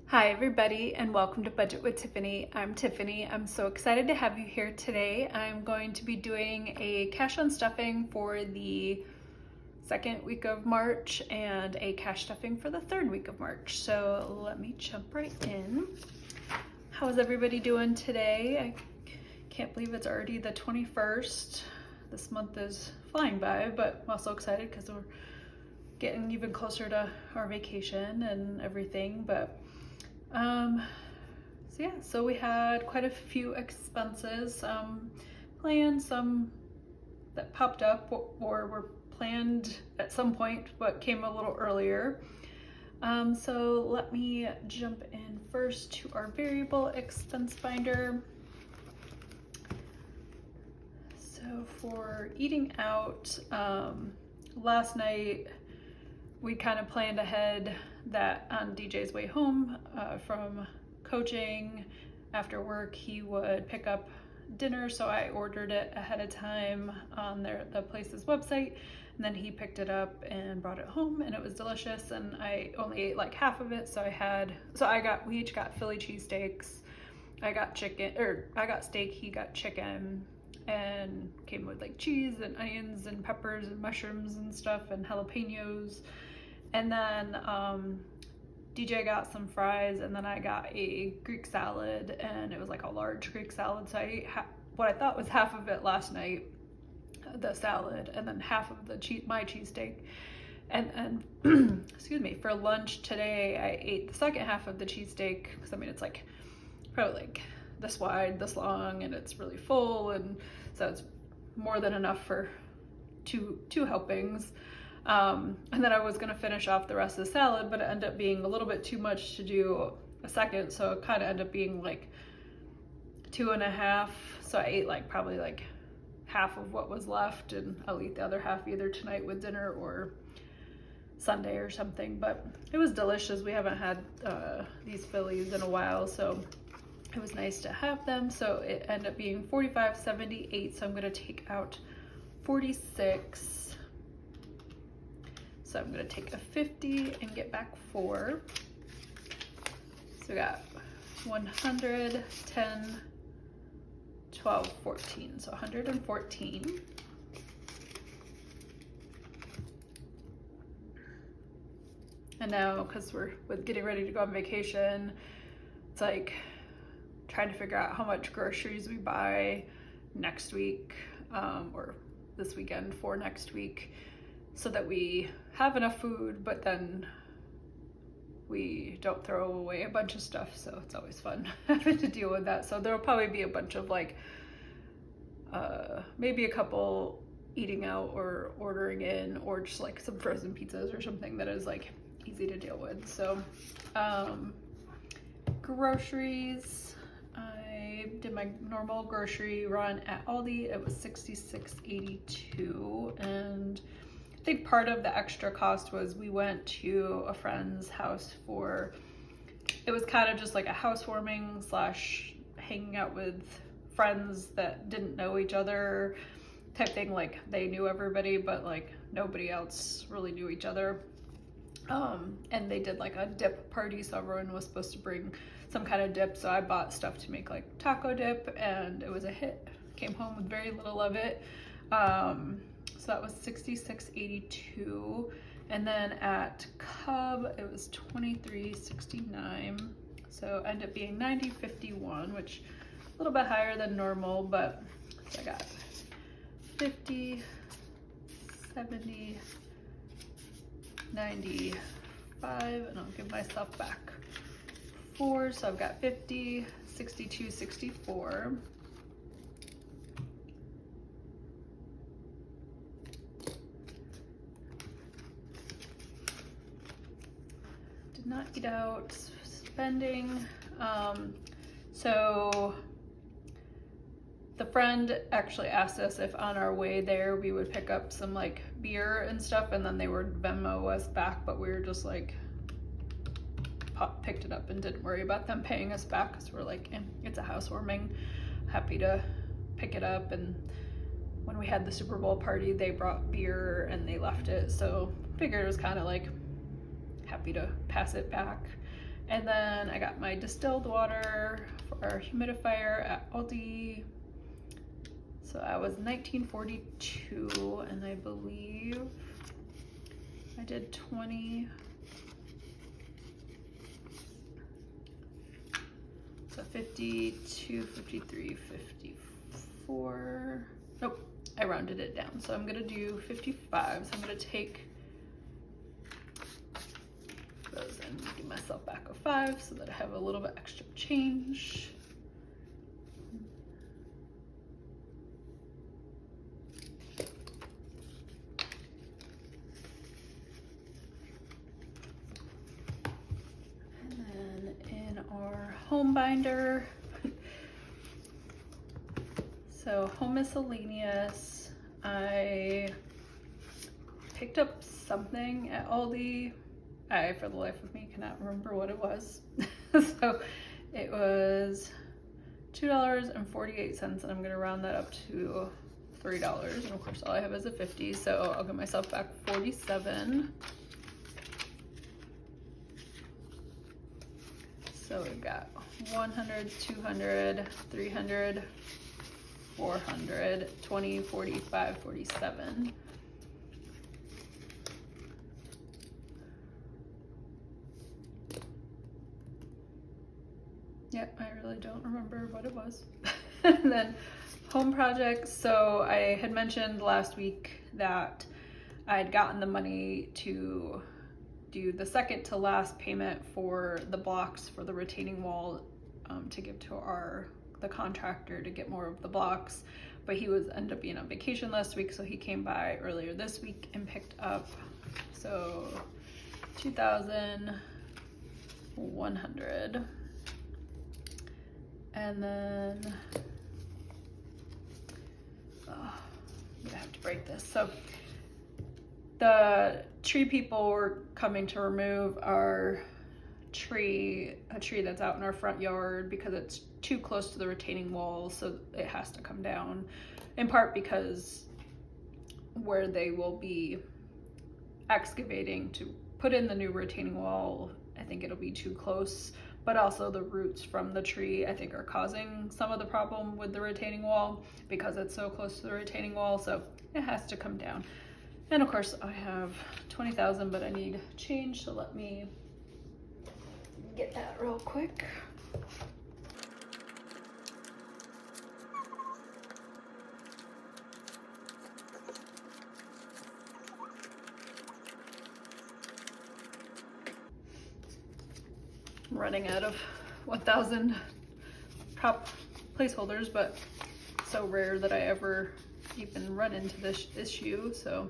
Hi everybody and welcome to Budget with Tiffany. I'm Tiffany. I'm so excited to have you here today. I'm going to be doing a cash on stuffing for the second week of March and a cash stuffing for the third week of March. So let me jump right in. How's everybody doing today? I can't believe it's already the 21st. This month is flying by, but I'm also excited because we're getting even closer to our vacation and everything. But so we had quite a few expenses planned, some that popped up or were planned at some point but came a little earlier. So let me jump in first to our variable expense binder. So for eating out, last night we kind of planned ahead that on DJ's way home from coaching after work he would pick up dinner, so I ordered it ahead of time on the place's website, and then he picked it up and brought it home, and it was delicious. And I only ate like half of it, so we each got Philly cheesesteaks. I got steak, he got chicken, and came with like cheese and onions and peppers and mushrooms and stuff and jalapenos. And then DJ got some fries, and then I got a Greek salad, and it was like a large Greek salad. So I ate what I thought was half of it last night, the salad, and then half of my cheesesteak. And excuse me, for lunch today, I ate the second half of the cheesesteak, because I mean, it's like probably like this wide, this long, and it's really full, and so it's more than enough for two helpings. And then I was gonna finish off the rest of the salad, but it ended up being a little bit too much to do a second, so it kind of ended up being like 2.5. So I ate probably like half of what was left, and I'll eat the other half either tonight with dinner or Sunday or something. But it was delicious. We haven't had these Phillies in a while, so it was nice to have them. So it ended up being $45.78. So I'm gonna take out 46. So I'm gonna take a 50 and get back 4. So we got 100, 10, 12, 14. So 114. And now, because we're getting ready to go on vacation, it's like trying to figure out how much groceries we buy next week or this weekend for next week, so that we have enough food, but then we don't throw away a bunch of stuff. So it's always fun having to deal with that. So there'll probably be a bunch of maybe a couple eating out or ordering in, or just like some frozen pizzas or something that is like easy to deal with. So groceries, I did my normal grocery run at Aldi. It was $66.82, and I think part of the extra cost was we went to a friend's house it was kind of just like a housewarming / hanging out with friends that didn't know each other type thing. Like they knew everybody, but like nobody else really knew each other. And they did like a dip party, so everyone was supposed to bring some kind of dip. So I bought stuff to make like taco dip, and it was a hit. Came home with very little of it. So that was $66.82. And then at Cub, it was $23.69. So ended up being $90.51, which is a little bit higher than normal, but I got 50, 70, 95, and I'll give myself back 4. So I've got 50, 62, 64. Not eat out, spending. So the friend actually asked us if on our way there we would pick up some like beer and stuff, and then they would Venmo us back, but we were just like picked it up and didn't worry about them paying us back, because we're like, it's a housewarming, happy to pick it up. And when we had the Super Bowl party, they brought beer and they left it, so figured it was kind of like happy to pass it back. And then I got my distilled water for our humidifier at Aldi. So I was $19.42, and I believe I did 20. So 52, 53, 54. Nope, I rounded it down. So I'm gonna do 55. So I'm gonna take those and give myself back a 5 so that I have a little bit extra change. And then in our home binder, so home miscellaneous, I picked up something at Aldi. I, for the life of me, cannot remember what it was. So it was $2.48, and I'm gonna round that up to $3. And of course, all I have is a 50, so I'll give myself back 47. So we've got 100, 200, 300, 400, 20, 45, 47. Yep, I really don't remember what it was. And then home projects. So I had mentioned last week that I had gotten the money to do the second to last payment for the blocks for the retaining wall, to give to the contractor to get more of the blocks. But he ended up being on vacation last week, so he came by earlier this week and picked up, so 2,100. And then, I'm gonna have to break this. So the tree people were coming to remove a tree that's out in our front yard because it's too close to the retaining wall, so it has to come down, in part because where they will be excavating to put in the new retaining wall, I think it'll be too close. But also the roots from the tree, I think, are causing some of the problem with the retaining wall because it's so close to the retaining wall, so it has to come down. And of course I have 20,000, but I need change, so let me get that real quick. I'm running out of 1,000 prop placeholders, but it's so rare that I ever even run into this issue. So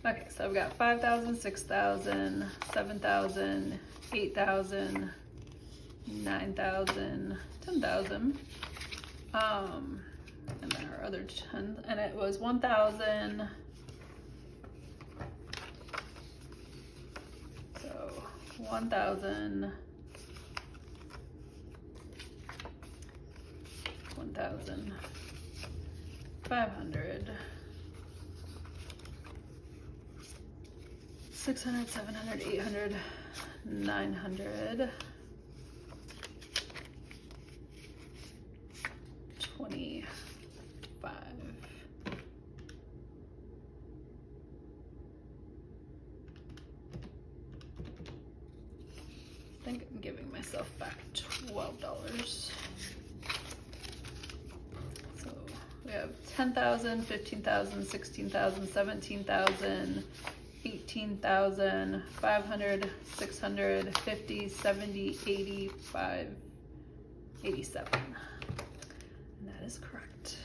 okay, so I've got 5,000, 6,000, 7,000, 8,000, 9,000, 10,000, and then our other 10, and it was 1,000. So 1,000. 1,500, 600, 700, 800, 900, 25. I think I'm giving myself back $12. We have 10,000, 15,000, 16,000, 17,000, 18,000, 500, 600, 50, 70, 85, 87. And that is correct.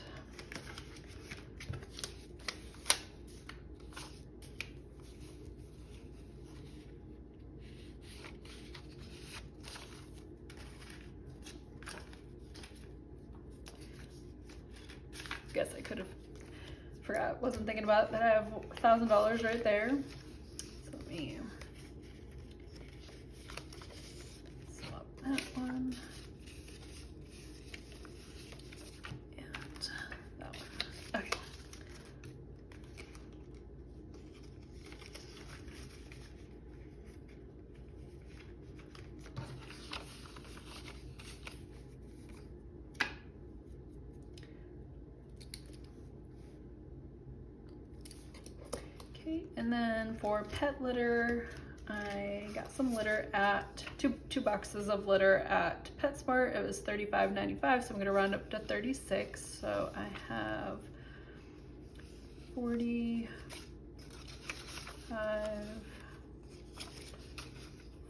Guess I could have forgot, wasn't thinking about that I have $1,000 right there. So let me swap that one and that one. Okay. Okay, and then for pet litter, I got some litter at two boxes of litter at PetSmart. It was $35.95, so I'm gonna round up to 36. So I have 45,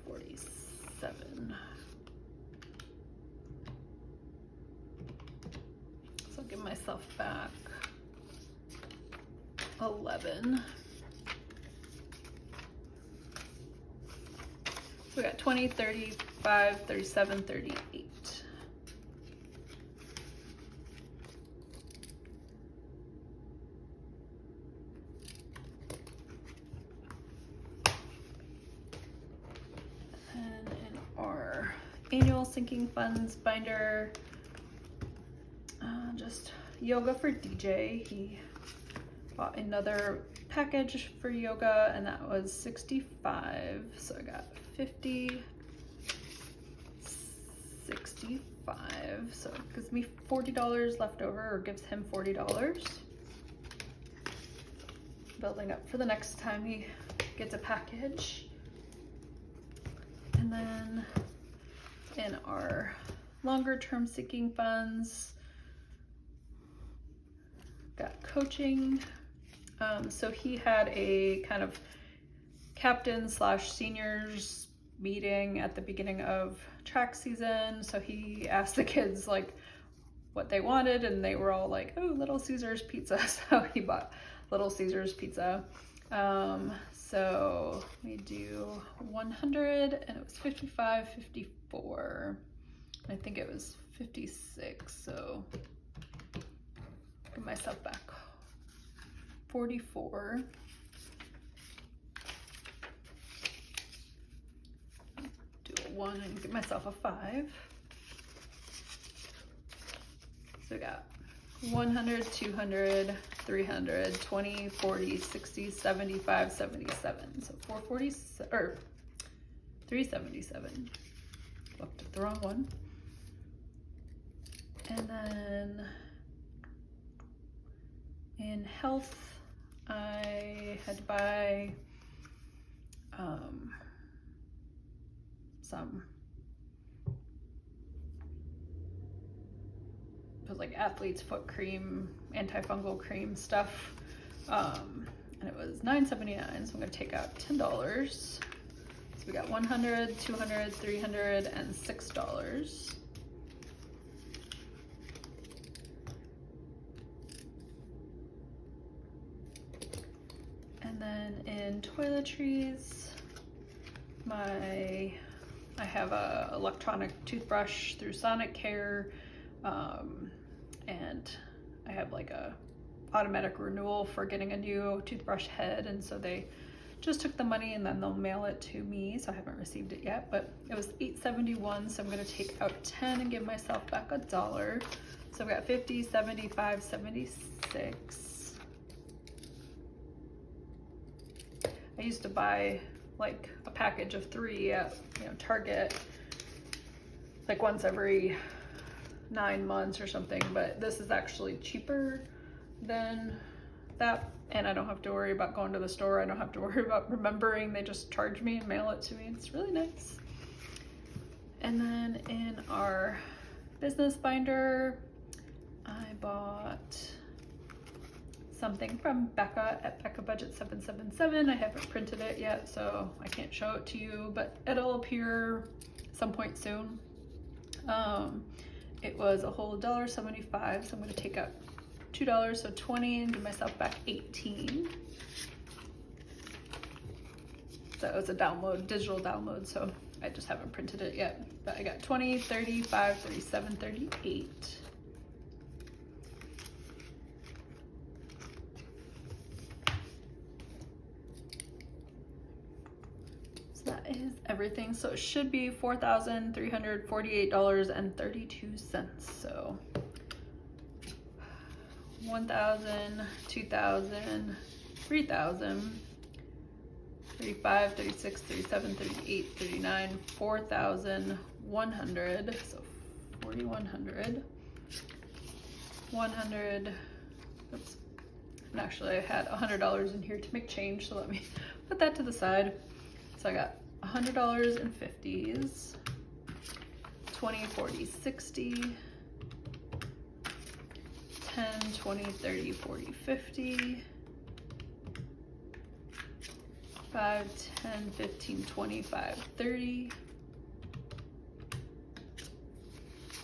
47. So I'll give myself back 11. So we got 20, 35, 37, 38. And in our annual sinking funds binder, just yoga for DJ. He bought another package for yoga and that was 65. So I got 50, 65. So it gives me $40 left over, or gives him $40. Building up for the next time he gets a package. And then in our longer term sinking funds, got coaching. So he had a kind of captain / seniors meeting at the beginning of track season. So he asked the kids like what they wanted, and they were all like, oh, Little Caesars pizza. So he bought Little Caesars pizza. So we do 100, and it was 55, 54. I think it was 56. So give myself back 44. Do a 1 and give myself a 5. So we got 100, 200, 300, 20, 40, 60, 75, 77. So 440 or 377. Looked at the wrong one. And then in health, I had to buy some, it was like athlete's foot cream, antifungal cream stuff, and it was $9.79, so I'm gonna take out $10. So we got 100, 200, 300, and $6. And then in toiletries, I have a electronic toothbrush through Sonic Care, and I have like a automatic renewal for getting a new toothbrush head, and so they just took the money and then they'll mail it to me, so I haven't received it yet, but it was $8.71, so I'm gonna take out 10 and give myself back $1. So I've got 50, 75, 76. I used to buy like a package of 3 at Target, like once every 9 months or something, but this is actually cheaper than that, and I don't have to worry about going to the store. I don't have to worry about remembering. They just charge me and mail it to me. It's really nice. And then in our business binder, I bought something from Becca at Becca Budget 777. I haven't printed it yet, so I can't show it to you, but it'll appear some point soon. It was a whole $1.75, so I'm going to take out $2, so 20, and give myself back 18. So it was a download, digital download, so I just haven't printed it yet. But I got 20, 35, 37, 38. That is everything. So it should be $4,348.32. So 1,000, 2,000, 3,000, 35, 36, 37, 38, 39, 4,100. So 4,100, 100, oops, And actually I had $100 in here to make change, so let me put that to the side. So I got $100 in 50s, 20, 40, 60, 10, 20, 30, 40, 50, 5, 10, 15, 25, 30,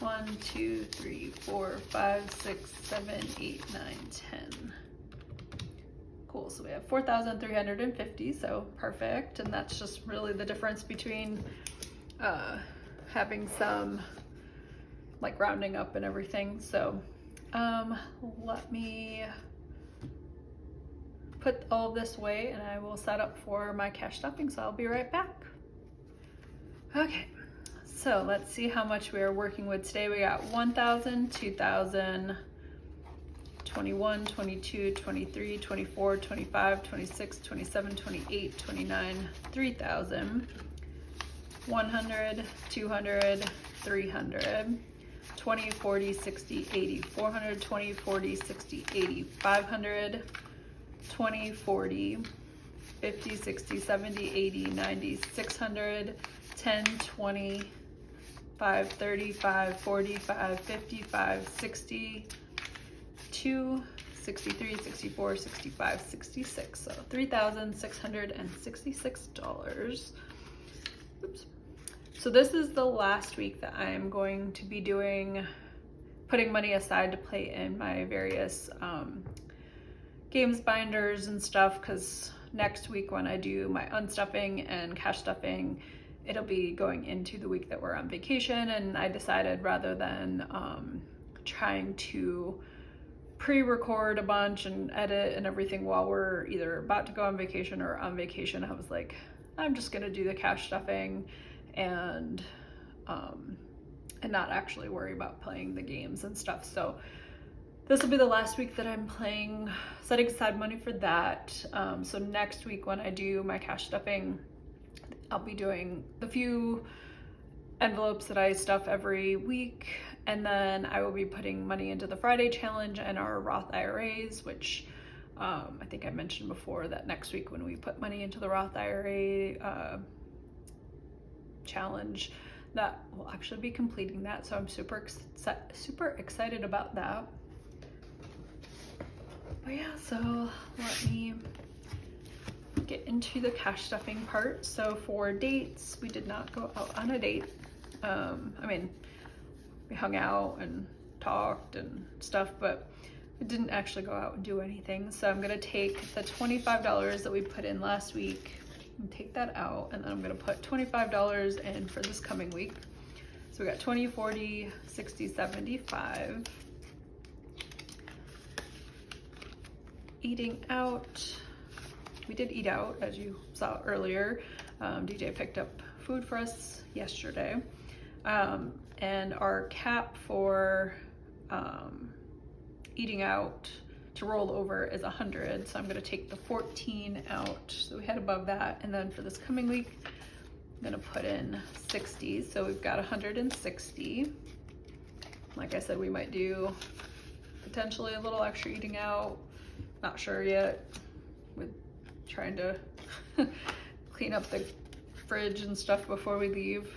1, 2, 3, 4, 5, 6, 7, 8, 9, 10. Cool, so we have 4,350, so perfect. And that's just really the difference between having some like rounding up and everything. So let me put all of this away and I will set up for my cash stuffing, so I'll be right back. Okay, so let's see how much we are working with today. We got 1,000, 2,000, 21, 22, 23, 24, 25, 26, 27, 28, 29, 3,000, 100, 200, 300, 20, 40, 60, 80, 400, 20, 40, 60, 80, 500, 20, 40, 50, 60, 70, 80, 90, 600, 10, 20, 5, 35, 45, 55, 60, 2, 63, 64, 65, 66. So $3,666. Oops. So this is the last week that I'm going to be putting money aside to play in my various games binders and stuff, because next week when I do my unstuffing and cash stuffing, it'll be going into the week that we're on vacation, and I decided rather than trying to pre-record a bunch and edit and everything while we're either about to go on vacation or on vacation, I was like, I'm just gonna do the cash stuffing and not actually worry about playing the games and stuff. So this will be the last week that I'm setting aside money for that. So next week when I do my cash stuffing, I'll be doing the few envelopes that I stuff every week, and then I will be putting money into the Friday challenge and our Roth IRAs, which I think I mentioned before that next week when we put money into the Roth IRA challenge, that will actually be completing that. So I'm super excited about that. But yeah, so let me get into the cash stuffing part. So for dates, we did not go out on a date. I mean, we hung out and talked and stuff, but we didn't actually go out and do anything. So I'm gonna take the $25 that we put in last week and take that out, and then I'm gonna put $25 in for this coming week. So we got 20, 40, 60, 75. Eating out. We did eat out, as you saw earlier. DJ picked up food for us yesterday. And our cap for eating out to roll over is 100. So I'm gonna take the 14 out. So we had above that. And then for this coming week, I'm gonna put in 60. So we've got 160. Like I said, we might do potentially a little extra eating out. Not sure yet, with trying to clean up the fridge and stuff before we leave.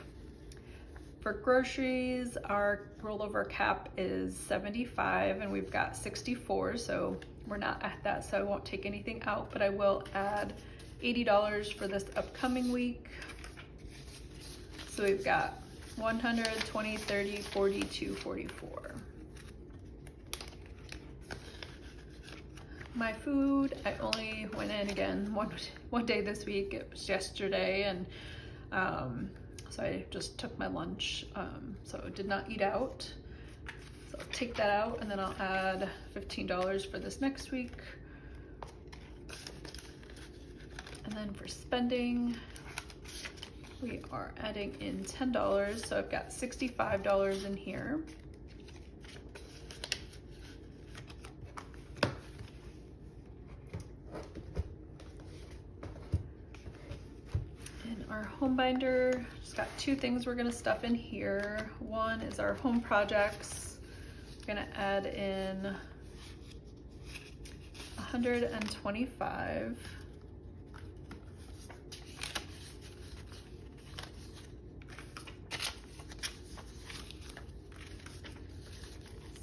For groceries, our rollover cap is 75 and we've got 64, so we're not at that, so I won't take anything out, but I will add $80 for this upcoming week. So we've got 100, 20, 30, 42, 44. My food, I only went in again one day this week. It was yesterday, and so I just took my lunch, so did not eat out. So I'll take that out, and then I'll add $15 for this next week. And then for spending, we are adding in $10, so I've got $65 in here. Our home binder, just got two things we're gonna stuff in here. One is our home projects. We're gonna add in 125.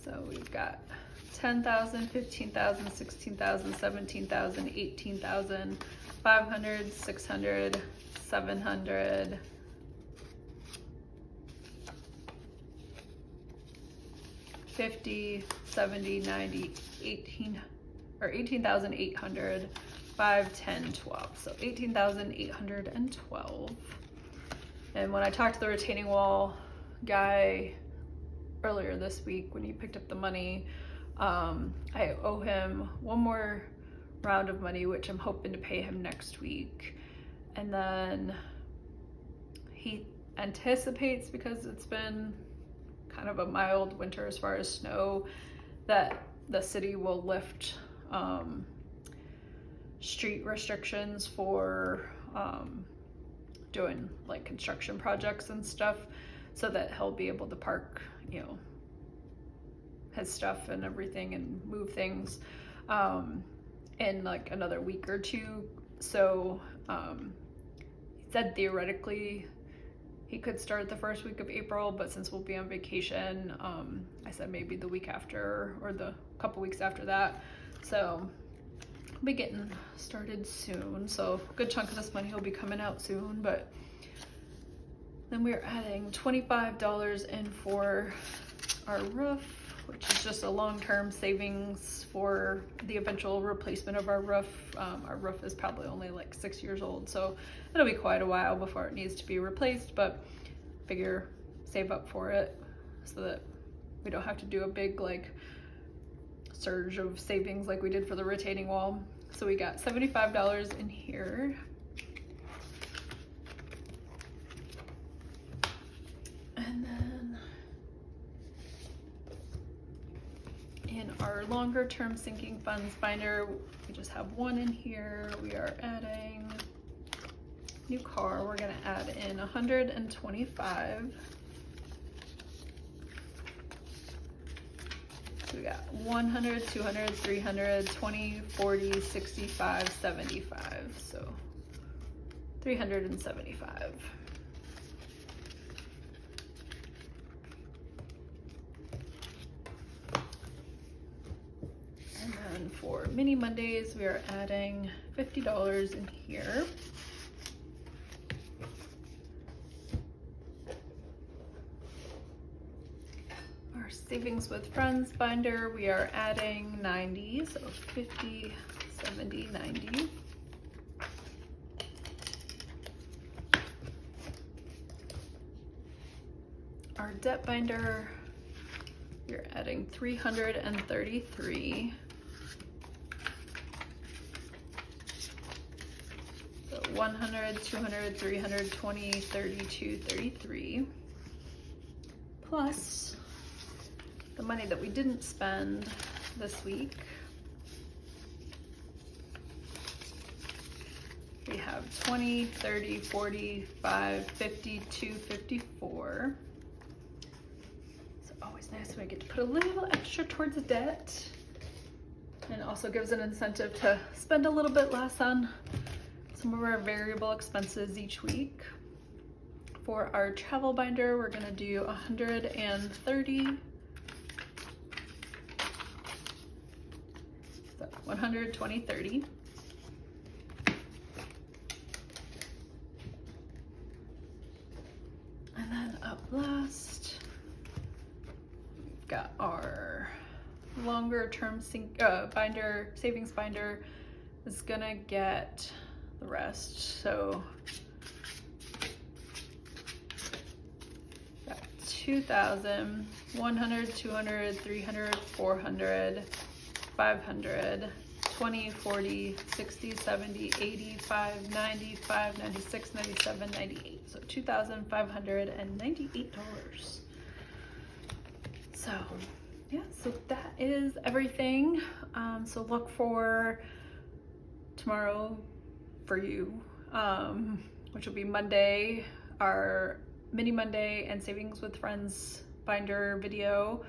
So we've got 10,000, 15,000, 16,000, 17,000, 18,000, 500, 600, 700, 50, 70, 90, 18, or 18,800, 5, 10, 12. So 18,812. And when I talked to the retaining wall guy earlier this week, when he picked up the money, I owe him one more round of money, which I'm hoping to pay him next week. And then he anticipates, because it's been kind of a mild winter as far as snow, that the city will lift street restrictions for doing like construction projects and stuff, so that he'll be able to park, you know, his stuff and everything and move things in like another week or two. So he said theoretically he could start the first week of April, but since we'll be on vacation, I said maybe the week after or the couple weeks after that. So I'll be getting started soon. So a good chunk of this money will be coming out soon, but then we're adding $25 in for our roof, which is just a long-term savings for the eventual replacement of our roof. Our roof is probably only like 6 years old, so it'll be quite a while before it needs to be replaced, but figure save up for it so that we don't have to do a big like surge of savings like we did for the retaining wall. So we got $75 in here. And then in our longer term sinking funds binder, we just have one in here. We are adding new car. We're gonna add in 125. So we got 100, 200, 300, 20, 40, 65, 75. So 375. And then for mini Mondays, we are adding $50 in here. Our savings with friends binder, we are adding 90, so 50, 70, 90. Our debt binder, we're adding 333. So 100, 200, 300, 20, 32, 33. Plus the money that we didn't spend this week. We have 20, 30, 40, 5, 52, 54. It's always nice when I get to put a little extra towards the debt, and it also gives an incentive to spend a little bit less on some of our variable expenses each week. For our travel binder, we're gonna do 130. 100, 20, 30. And then up last, we've got our longer term binder, savings binder is gonna get the rest. So got 2,000, 100, 200, 300, 400, 500, 20, 40, 60, 70, 85, 95, 96, 97, 98. So $2,598. So yeah, so that is everything. So look for tomorrow for you, which will be Monday, our mini Monday and savings with friends binder video.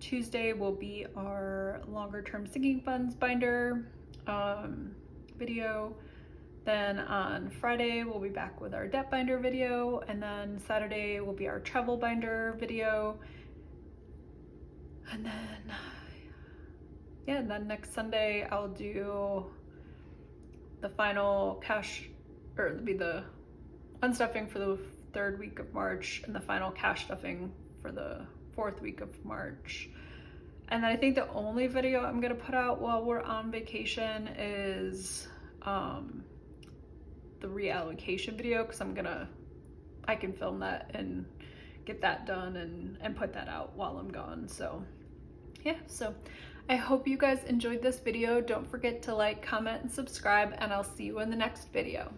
Tuesday will be our longer term sinking funds binder, video. Then on Friday, we'll be back with our debt binder video, and then Saturday will be our travel binder video. And then, yeah, and then next Sunday, I'll do the final cash, or it'll be the unstuffing for the 3rd week of March, and the final cash stuffing for the 4th week of March. And then I think the only video I'm gonna put out while we're on vacation is the reallocation video, because I can film that and get that done and put that out while I'm gone. So yeah, so I hope you guys enjoyed this video. Don't forget to like, comment, and subscribe, and I'll see you in the next video.